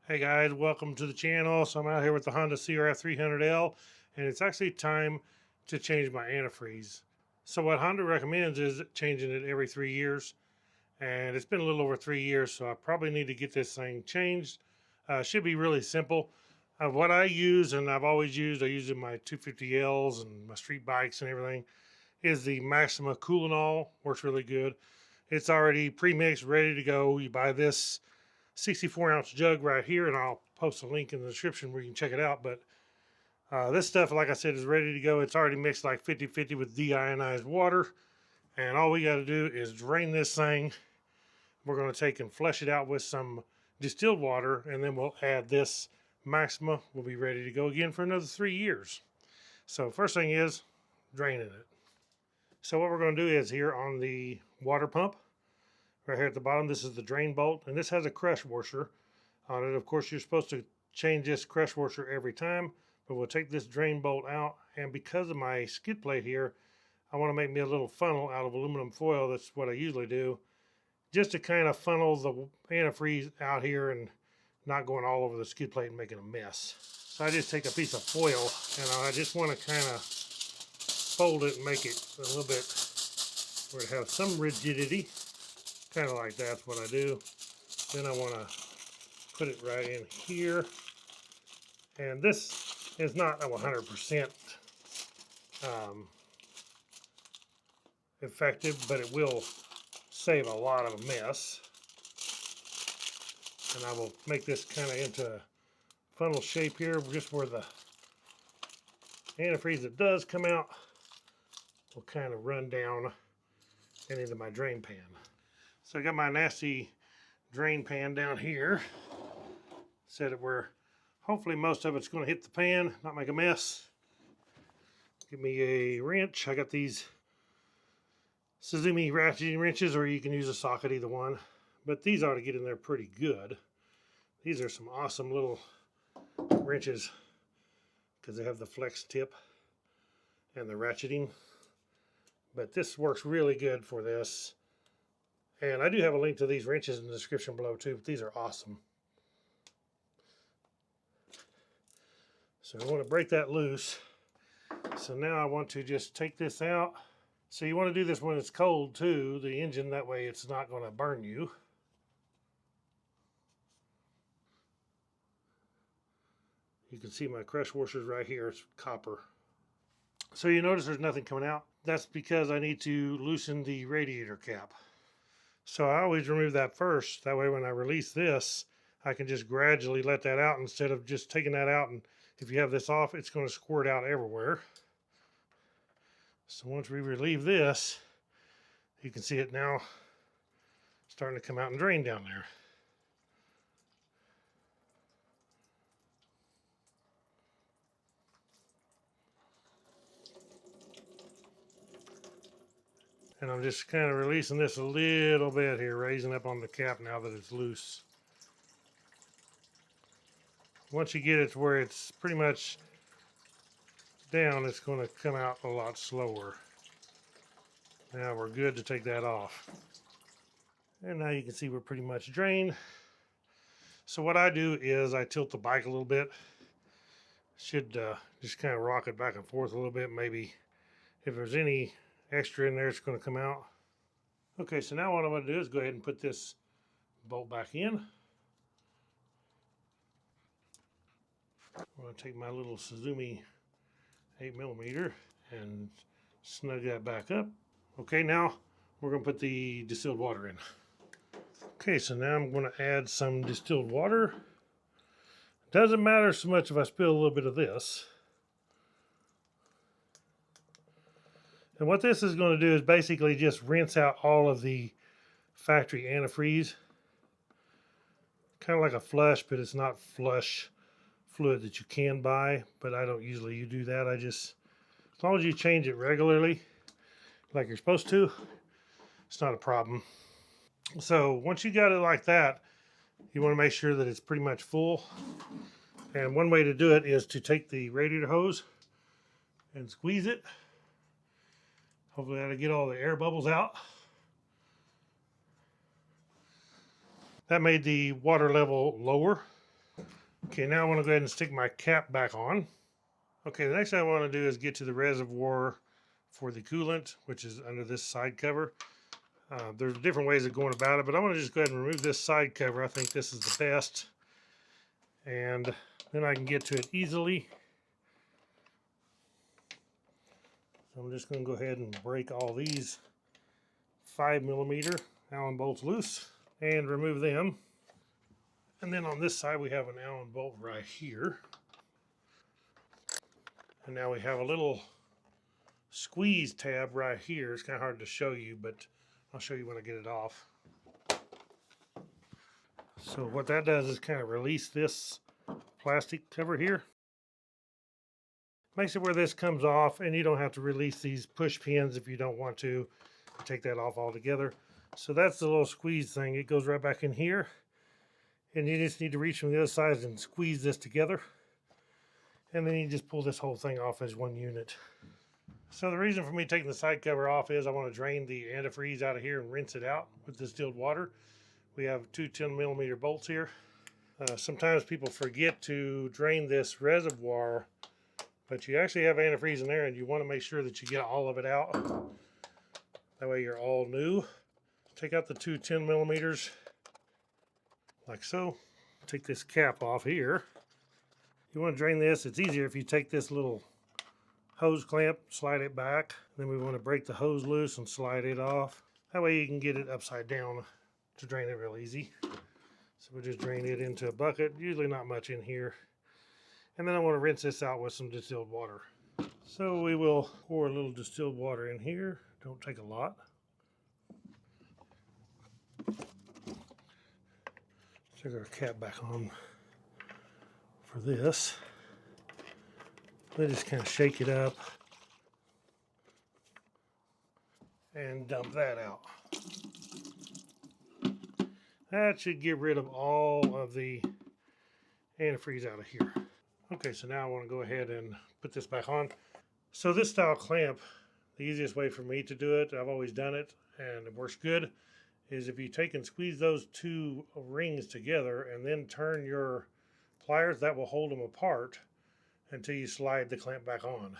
Hey guys, welcome to the channel. So I'm out here with the Honda CRF300L, and it's actually time to change my antifreeze. So what Honda recommends is changing it every 3 years, and it's been a little over 3 years, so I probably need to get this thing changed. Should be really simple. What I use, and I've always used, I use in my 250Ls and my street bikes and everything, is the Maxima Coolant. Works really good. It's already pre-mixed, ready to go. You buy this 64-ounce jug right here, and I'll post a link in the description where you can check it out. But this stuff, like I said, is ready to go. It's already mixed like 50-50 with deionized water, and all we got to do is drain this thing. We're going to take and flush it out with some distilled water, and then we'll add this Maxima. We'll be ready to go again for another 3 years. So first thing is draining it. So what we're going to do is here on the water pump, right here at the bottom, this is the drain bolt, and this has a crush washer on it. Of course, you're supposed to change this crush washer every time, but we'll take this drain bolt out, and because of my skid plate here, I want to make me a little funnel out of aluminum foil. That's what I usually do, just to kind of funnel the antifreeze out here and not going all over the skid plate and making a mess. So I just take a piece of foil, and I just want to kind of fold it and make it a little bit where it has some rigidity. Kind of like that's what I do. Then I want to put it right in here, and this is not a 100% effective, but it will save a lot of a mess. And I will make this kind of into a funnel shape here, just where the antifreeze that does come out will kind of run down and into my drain pan. So I got my nasty drain pan down here. Set it where hopefully most of it's going to hit the pan, not make a mess. Give me a wrench. I got these SUZUME ratcheting wrenches, or you can use a socket, either one. But these ought to get in there pretty good. These are some awesome little wrenches because they have the flex tip and the ratcheting. But this works really good for this. And I do have a link to these wrenches in the description below too, but these are awesome. So I want to break that loose. So now I want to just take this out. So you want to do this when it's cold too, the engine, that way it's not going to burn you. You can see my crush washers right here, it's copper. So you notice there's nothing coming out. That's because I need to loosen the radiator cap. So I always remove that first. That way when I release this, I can just gradually let that out instead of just taking that out. And if you have this off, it's going to squirt out everywhere. So once we relieve this, you can see it now starting to come out and drain down there. And I'm just kind of releasing this a little bit here, raising up on the cap now that it's loose. Once you get it to where it's pretty much down, it's going to come out a lot slower. Now we're good to take that off. And now you can see we're pretty much drained. So what I do is I tilt the bike a little bit. Should just kind of rock it back and forth a little bit. Maybe if there's any extra in there, it's going to come out. Okay, so now what I'm going to do is go ahead and put this bolt back in. I'm going to take my little SUZUME 8mm and snug that back up. Okay, now we're going to put the distilled water in. Okay, so now I'm going to add some distilled water. Doesn't matter so much if I spill a little bit of this. And what this is going to do is basically just rinse out all of the factory antifreeze. Kind of like a flush, but it's not flush fluid that you can buy. But I don't usually do that. As long as you change it regularly, like you're supposed to, it's not a problem. So once you got it like that, you want to make sure that it's pretty much full. And one way to do it is to take the radiator hose and squeeze it. Hopefully that'll get all the air bubbles out. That made the water level lower. Okay, now I want to go ahead and stick my cap back on. Okay, the next thing I want to do is get to the reservoir for the coolant, which is under this side cover. There's different ways of going about it, but I want to just go ahead and remove this side cover. I think this is the best. And then I can get to it easily. So I'm just going to go ahead and break all these 5mm Allen bolts loose and remove them. And then on this side we have an Allen bolt right here. And now we have a little squeeze tab right here. It's kind of hard to show you, but I'll show you when I get it off. So what that does is kind of release this plastic cover here. Makes it where this comes off, and you don't have to release these push pins if you don't want to. Take that off altogether. So that's the little squeeze thing. It goes right back in here, and you just need to reach from the other side and squeeze this together, and then you just pull this whole thing off as one unit. So the reason for me taking the side cover off is I want to drain the antifreeze out of here and rinse it out with distilled water. We have two 10mm bolts here. Sometimes people forget to drain this reservoir, but you actually have antifreeze in there, and you want to make sure that you get all of it out. That way you're all new. Take out the two 10mm like so. Take this cap off here. You want to drain this. It's easier if you take this little hose clamp, slide it back. Then we want to break the hose loose and slide it off. That way you can get it upside down to drain it real easy. So we'll just drain it into a bucket. Usually not much in here. And then I want to rinse this out with some distilled water. So we will pour a little distilled water in here. Don't take a lot. Take our cap back on for this. Let's just kind of shake it up and dump that out. That should get rid of all of the antifreeze out of here. Okay, so now I want to go ahead and put this back on. So this style clamp, the easiest way for me to do it, I've always done it and it works good, is if you take and squeeze those two rings together and then turn your pliers, that will hold them apart until you slide the clamp back on.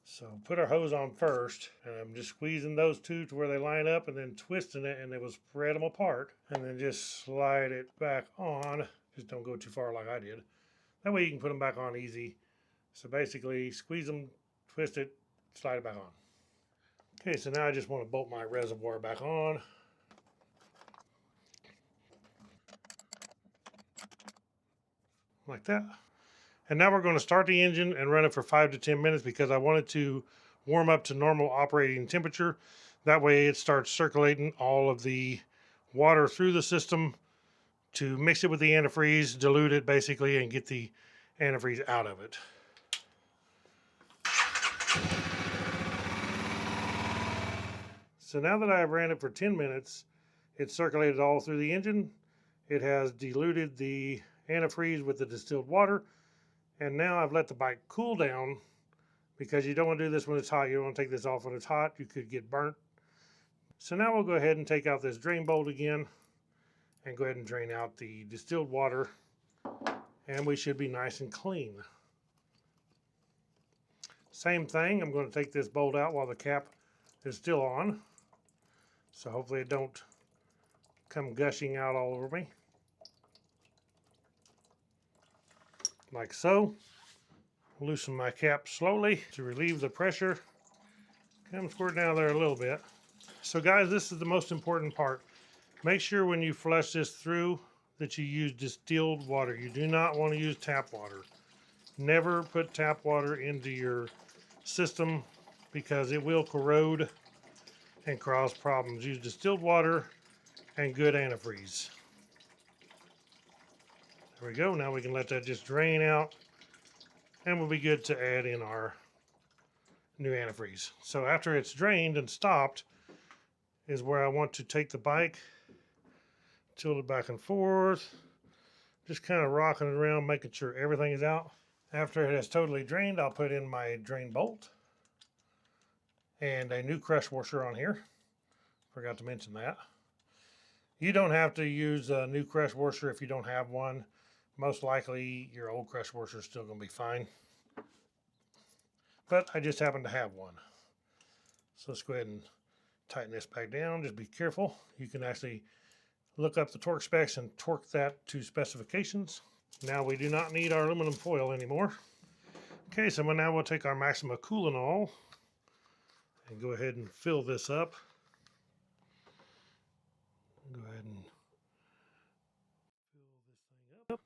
So put our hose on first, and I'm just squeezing those two to where they line up and then twisting it, and it will spread them apart, and then just slide it back on. Just don't go too far like I did. That way you can put them back on easy. So basically squeeze them, twist it, slide it back on. Okay, so now I just want to bolt my reservoir back on. Like that. And now we're going to start the engine and run it for 5 to 10 minutes because I want it to warm up to normal operating temperature. That way it starts circulating all of the water through the system to mix it with the antifreeze, dilute it basically, and get the antifreeze out of it. So now that I've ran it for 10 minutes, it's circulated all through the engine. It has diluted the antifreeze with the distilled water. And now I've let the bike cool down because you don't want to do this when it's hot. You don't want to take this off when it's hot. You could get burnt. So now we'll go ahead and take out this drain bolt again and go ahead and drain out the distilled water. And we should be nice and clean. Same thing, I'm going to take this bolt out while the cap is still on. So hopefully it don't come gushing out all over me. Like so. Loosen my cap slowly to relieve the pressure. Come squirt down there a little bit. So guys, this is the most important part. Make sure when you flush this through that you use distilled water. You do not want to use tap water. Never put tap water into your system because it will corrode and cause problems. Use distilled water and good antifreeze. There we go. Now we can let that just drain out and we'll be good to add in our new antifreeze. So after it's drained and stopped is where I want to take the bike, tilt it back and forth, just kind of rocking it around, making sure everything is out. After it has totally drained, I'll put in my drain bolt and a new crush washer on here. Forgot to mention that. You don't have to use a new crush washer if you don't have one. Most likely your old crush washer is still going to be fine. But I just happen to have one. So let's go ahead and tighten this back down. Just be careful. You can actually look up the torque specs and torque that to specifications. Now we do not need our aluminum foil anymore. Okay, so now we'll take our Maxima Coolant and go ahead and fill this up. Go ahead and fill this thing up.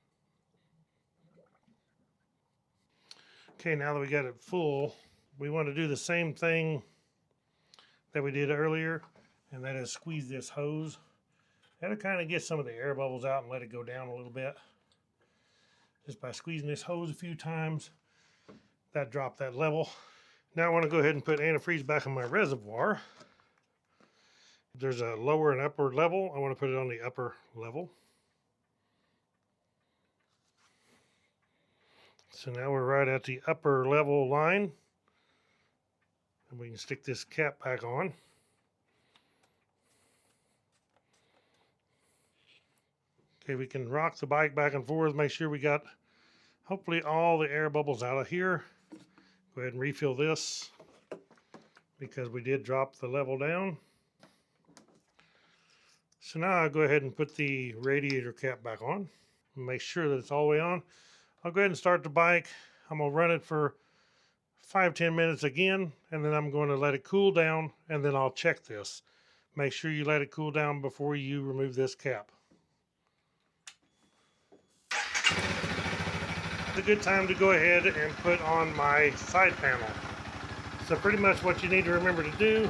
Okay, now that we got it full, we want to do the same thing that we did earlier, and that is squeeze this hose. That'll kind of get some of the air bubbles out and let it go down a little bit. Just by squeezing this hose a few times, that dropped that level. Now I want to go ahead and put antifreeze back in my reservoir. There's a lower and upper level. I want to put it on the upper level. So now we're right at the upper level line. And we can stick this cap back on. Okay, we can rock the bike back and forth, make sure we got hopefully all the air bubbles out of here. Go ahead and refill this because we did drop the level down. So now I'll go ahead and put the radiator cap back on and make sure that it's all the way on. I'll go ahead and start the bike. I'm going to run it for 5-10 minutes again, and then I'm going to let it cool down, and then I'll check this. Make sure you let it cool down before you remove this cap. It's a good time to go ahead and put on my side panel. So pretty much what you need to remember to do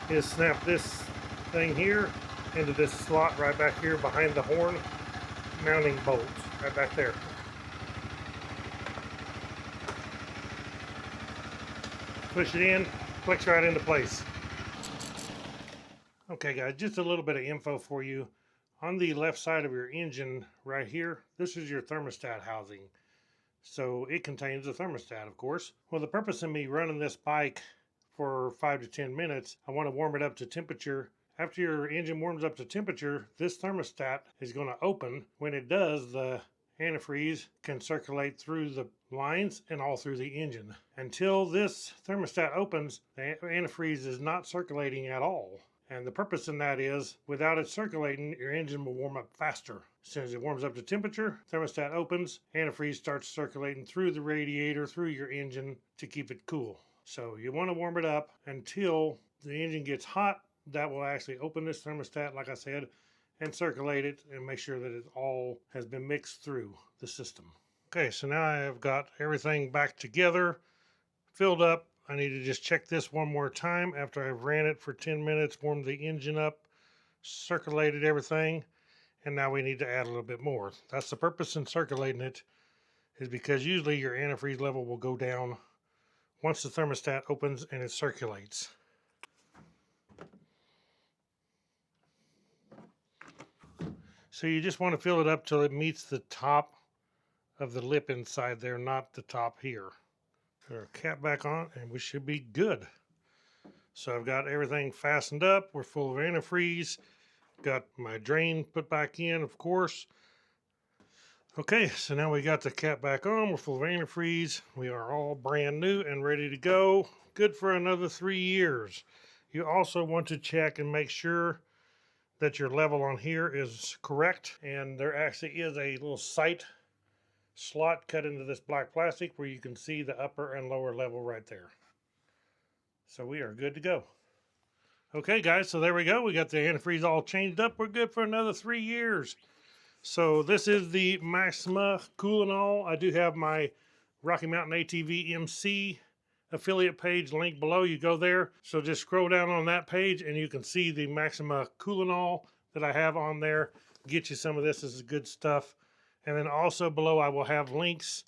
is snap this thing here into this slot right back here behind the horn mounting bolts right back there. Push it in, clicks right into place. Okay guys, just a little bit of info for you. On the left side of your engine right here, this is your thermostat housing. So it contains a thermostat, of course. Well, the purpose of me running this bike for 5 to 10 minutes, I want to warm it up to temperature. After your engine warms up to temperature, this thermostat is going to open. When it does, the antifreeze can circulate through the lines and all through the engine. Until this thermostat opens, the antifreeze is not circulating at all. And the purpose in that is, without it circulating, your engine will warm up faster. As soon as it warms up to temperature, thermostat opens, antifreeze starts circulating through the radiator, through your engine to keep it cool. So you want to warm it up until the engine gets hot. That will actually open this thermostat, like I said, and circulate it and make sure that it all has been mixed through the system. Okay, so now I have got everything back together, filled up. I need to just check this one more time after I've ran it for 10 minutes, warmed the engine up, circulated everything, and now we need to add a little bit more. That's the purpose in circulating it, is because usually your antifreeze level will go down once the thermostat opens and it circulates. So you just want to fill it up till it meets the top of the lip inside there, not the top here. Put our cap back on and we should be good. So I've got everything fastened up. We're full of antifreeze. Got my drain put back in, of course. Okay, so now we got the cap back on. We're full of antifreeze. We are all brand new and ready to go. Good for another 3 years. You also want to check and make sure that your level on here is correct. And there actually is a little sight slot cut into this black plastic where you can see the upper and lower level right there. So we are good to go. Okay guys, so there we go. We got the antifreeze all changed up. We're good for another 3 years. So this is the Maxima Coolant. I do have my Rocky Mountain ATV MC affiliate page linked below. You go there. So just scroll down on that page and you can see the Maxima Coolant that I have on there. Get you some of this. This is good stuff. And then also below I will have links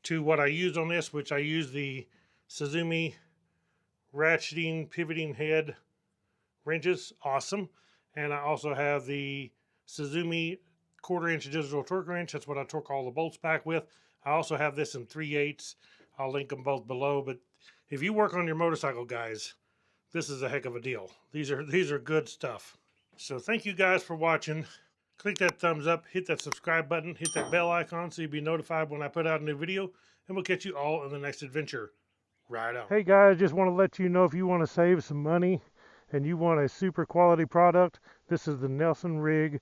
to what I use on this, which I use the SUZUME ratcheting pivoting head wrenches. Awesome. And I also have the SUZUME 1/4 inch digital torque wrench. That's what I torque all the bolts back with. I also have this in 3/8. I'll link them both below. But if you work on your motorcycle, guys, this is a heck of a deal. These are good stuff. So thank you guys for watching. Click that thumbs up, hit that subscribe button, hit that bell icon so you'll be notified when I put out a new video, and we'll catch you all in the next adventure. Right on. Hey guys, just want to let you know, if you want to save some money and you want a super quality product, this is the Nelson Rigg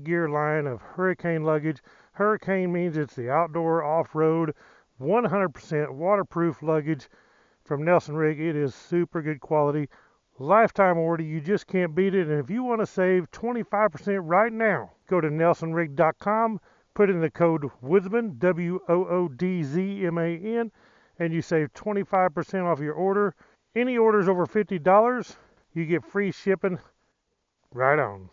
Gear line of hurricane luggage. Hurricane means it's the outdoor, off-road, 100% waterproof luggage from Nelson Rigg. It is super good quality. Lifetime order, you just can't beat it. And if you want to save 25% right now, go to nelsonrigg.com, put in the code Woodzman, WOODZMAN, and you save 25% off your order. Any orders over $50, you get free shipping. Right on.